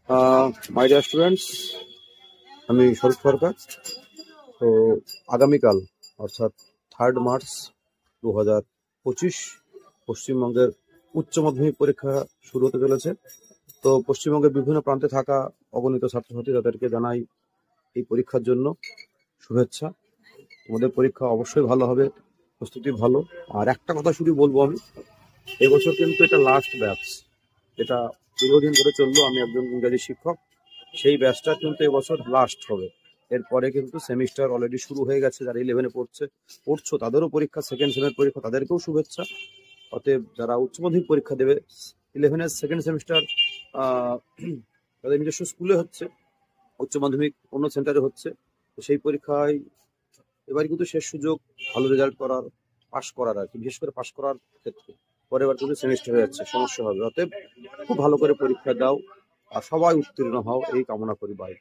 My dear students, আমি স্বরূপ সরকার। তো আগামীকাল অর্থাৎ 3 মার্চ 2025 পশ্চিমবঙ্গের উচ্চ মাধ্যমিক পরীক্ষা শুরু হতে চলেছে। তো পশ্চিমবঙ্গের বিভিন্ন প্রান্তে থাকা অগণিত ছাত্রছাত্রী, তাদেরকে জানাই এই পরীক্ষার জন্য শুভেচ্ছা। তোমাদের পরীক্ষা অবশ্যই ভালো হবে, প্রস্তুতি ভালো। আর একটা কথা শুধু বলবো, আমি এবছর কিন্তু এটা লাস্ট ব্যাচ, এটা দীর্ঘদিন ধরে চললো। আমি একজন ইংরাজি শিক্ষক, সেই ব্যাচটা কিন্তু এবছর লাস্ট হবে। এরপরে কিন্তু সেমিস্টার অলরেডি শুরু হয়ে গেছে। যারা 11-এ পড়ছো তাদেরও পরীক্ষা, সেকেন্ড সেমের পরীক্ষা, তাদেরকেও শুভেচ্ছা। অতএব যারা উচ্চ মাধ্যমিক পরীক্ষা দেবে, 11-এর সেকেন্ড সেমিস্টার তাদের নিজস্ব স্কুলে হচ্ছে, উচ্চ মাধ্যমিক অন্য সেন্টারে হচ্ছে। তো সেই পরীক্ষায় এবার কিন্তু শেষ সুযোগ ভালো রেজাল্ট করার, পাশ করার আর কি, বিশেষ করে পাশ করার ক্ষেত্রে। পরের বার কিন্তু সেমিস্টার হয়ে যাচ্ছে, সমস্যা হবে। অতএব খুব ভালো করে পরীক্ষা দাও আর সবাই উত্তীর্ণ হও, এই কামনা করি। বাই।